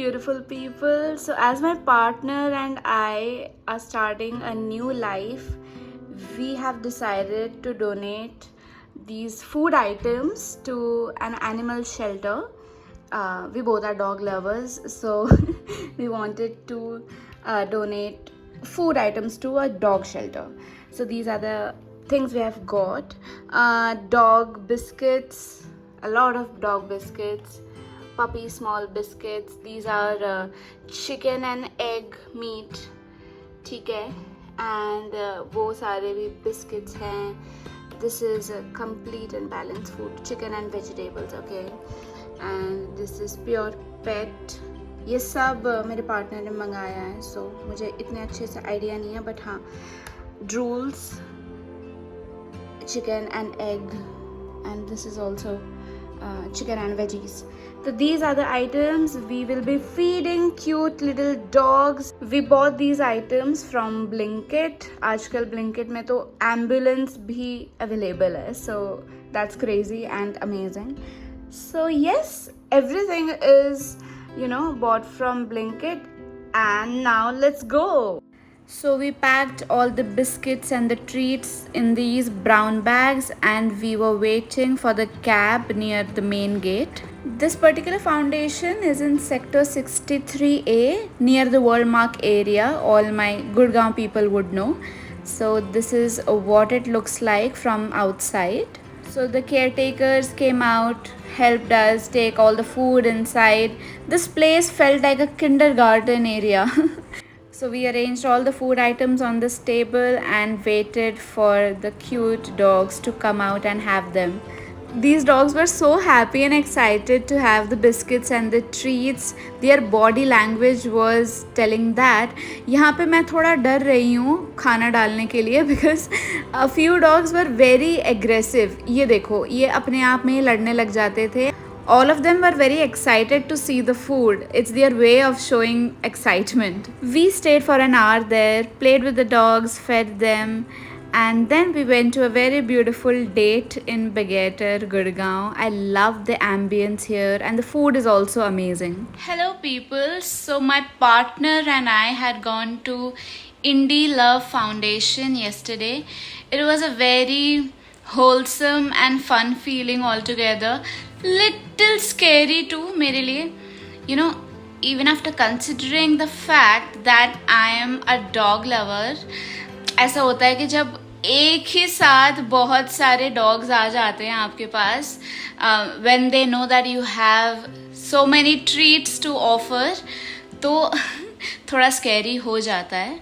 beautiful people. So, as my partner and I are starting a new life, we have decided to donate these food items to an animal shelter. We both are dog lovers, so we wanted to donate food items to a dog shelter. So, these are the things we have got: dog biscuits, a lot of dog biscuits, puppy small biscuits. These are chicken and egg meat, ठीक है, and वो सारे भी biscuits हैं. This is a complete and balanced food, chicken and vegetables, okay, and this is pure pet. ये सब मेरे partner ने मंगाया है, so मुझे इतने अच्छे से आइडिया नहीं है, बट हाँ, drools, chicken and egg, and this is also chicken and veggies. So these are the items we will be feeding cute little dogs. We bought these items from Blinkit. आजकल Blinkit में तो ambulance भी available है, so that's crazy and amazing. So yes, everything is bought from Blinkit, and now let's go. So we packed all the biscuits and the treats in these brown bags, and we were waiting for the cab near the main gate. This particular foundation is in sector 63A near the Worldmark area. All my Gurgaon people would know. So this is what it looks like from outside. So the caretakers came out, helped us take all the food inside. This place felt like a kindergarten area. So we arranged all the food items on this table and waited for the cute dogs to come out and have them. These dogs were so happy and excited to have the biscuits and the treats. Their body language was telling that यहाँ पे मैं थोड़ा डर रही हूँ खाना डालने के लिए, because a few dogs were very aggressive. ये देखो, ये अपने आप में ही लड़ने लग जाते थे. All of them were very excited to see the food. It's their way of showing excitement. We stayed for an hour there, played with the dogs, fed them, and then we went to a very beautiful date in Begeter, Gurgaon. I love the ambience here, and the food is also amazing. Hello people, so my partner and I had gone to Indie Love Foundation yesterday. It was a very wholesome and fun feeling altogether. Little scary too मेरे लिए, even after considering the fact that I am a dog lover. ऐसा होता है कि जब एक ही साथ बहुत सारे dogs आ जाते हैं आपके पास, when they know that you have so many treats to offer, तो थोड़ा scary हो जाता है.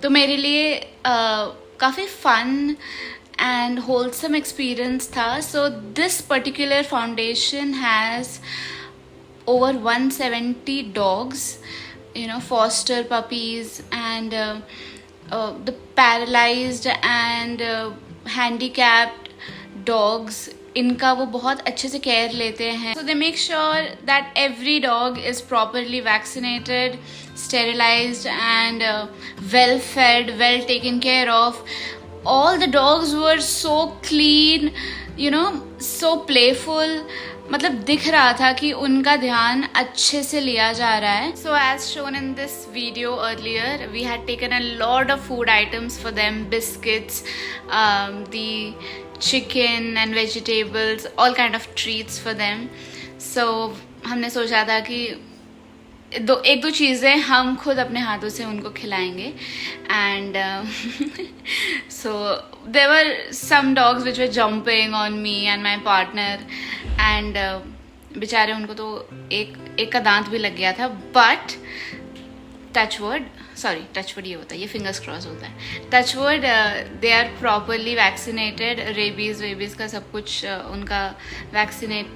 तो मेरे लिए काफ़ी fun and wholesome experience tha. So this particular foundation has over 170 dogs, foster puppies, and the paralyzed and handicapped dogs. इनका वो बहुत अच्छे से केयर लेते हैं. So they make sure that every dog is properly vaccinated, sterilized, and well fed, well taken care of. All the dogs were so clean, so playful. मतलब दिख रहा था कि उनका ध्यान अच्छे से लिया जा रहा है. So as shown in this video earlier, we had taken a lot of food items for them, biscuits, the chicken and vegetables, all kind of treats for them. So हमने सोचा था कि एक दो चीज़ें हम खुद अपने हाथों से उनको खिलाएंगे. And so there were some dogs which were jumping on me and my partner, and बेचारे उनको तो एक का दांत भी लग गया था. बट टचवुड ये होता है, ये फिंगर्स क्रॉस होता है. Touchwood they are properly vaccinated. Rabies का सब कुछ उनका वैक्सीनेट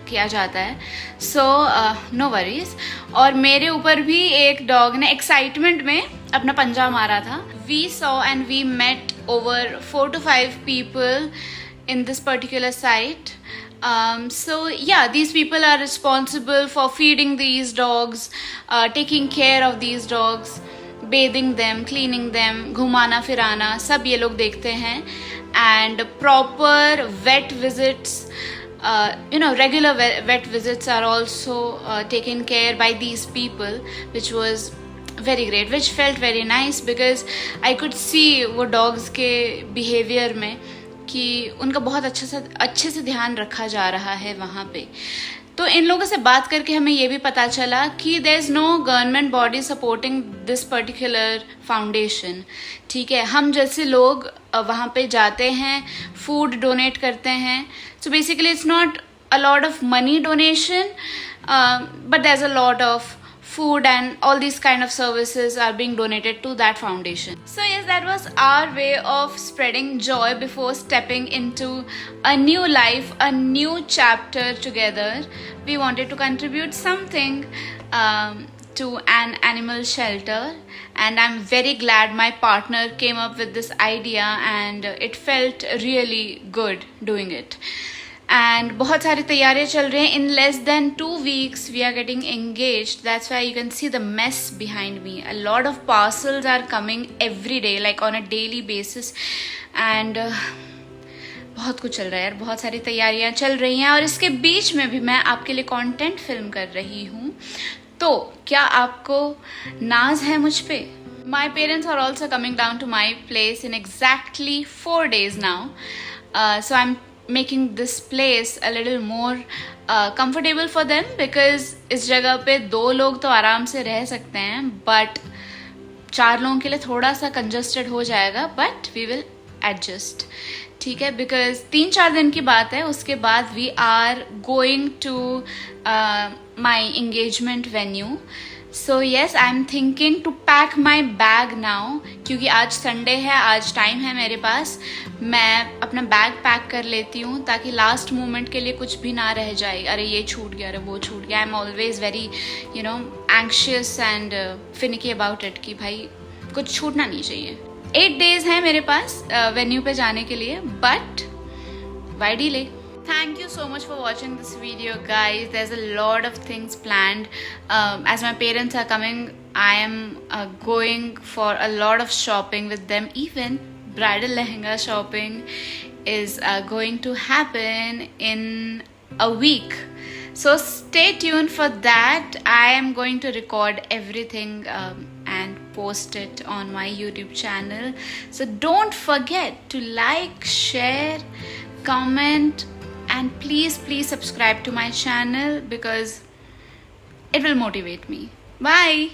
किया जाता है. So no worries. और मेरे ऊपर भी एक डॉग ने एक्साइटमेंट में अपना पंजा मारा था. We saw and we met over 4 to 5 people in this particular site. So yeah, these people are responsible for feeding these dogs, taking care of these dogs, bathing them, cleaning them, घुमाना फिराना सब ये लोग देखते हैं. And proper vet visits regular vet visits are also taken care by these people, which was very great, which felt very nice because I could see वो dogs के behavior में कि उनका बहुत अच्छे से ध्यान रखा जा रहा है वहाँ पे. तो इन लोगों से बात करके हमें ये भी पता चला कि there is no government body supporting this particular foundation. ठीक है, हम जैसे लोग वहाँ पे जाते हैं, फूड डोनेट करते हैं. So basically it's not a lot of money donation, but there is a lot of food and all these kind of services are being donated to that foundation. So yes, that was our way of spreading joy before stepping into a new life, a new chapter together. We wanted to contribute something to an animal shelter, and I'm very glad my partner came up with this idea and it felt really good doing it. And बहुत सारी तैयारियां चल रही हैं. In less than 2 weeks we are getting engaged. That's why you can see the mess behind me. A lot of parcels are coming every day, like on a daily basis. And बहुत कुछ चल रहा है यार, बहुत सारी तैयारियां चल रही हैं और इसके बीच में भी मैं आपके लिए कंटेंट फिल्म कर रही हूँ. तो क्या आपको नाज है मुझ पे? My parents are also coming down to my place in exactly 4 days now. So I'm making this place a little more comfortable for them because इस जगह पे 2 लोग तो आराम से रह सकते हैं, बट 4 लोगों के लिए थोड़ा सा कंजस्टेड हो जाएगा, बट वी विल एडजस्ट. ठीक है, बिकॉज 3-4 दिन की बात है, उसके बाद we are going to my engagement venue. So yes, I am thinking to pack my bag now, क्योंकि आज संडे है, आज टाइम है मेरे पास. मैं अपना बैग पैक कर लेती हूँ ताकि लास्ट मोमेंट के लिए कुछ भी ना रह जाए. अरे ये छूट गया, अरे वो छूट गया. I am always very anxious and finicky about it कि भाई कुछ छूटना नहीं चाहिए. 8 days है मेरे पास वेन्यू पे जाने के लिए, but why delay? Thank you so much for watching this video, guys. There's a lot of things planned. As my parents are coming, I am going for a lot of shopping with them. Even bridal lehenga shopping is going to happen in a week. So stay tuned for that. I am going to record everything and post it on my YouTube channel. So don't forget to like, share, comment, and please subscribe to my channel because it will motivate me. Bye.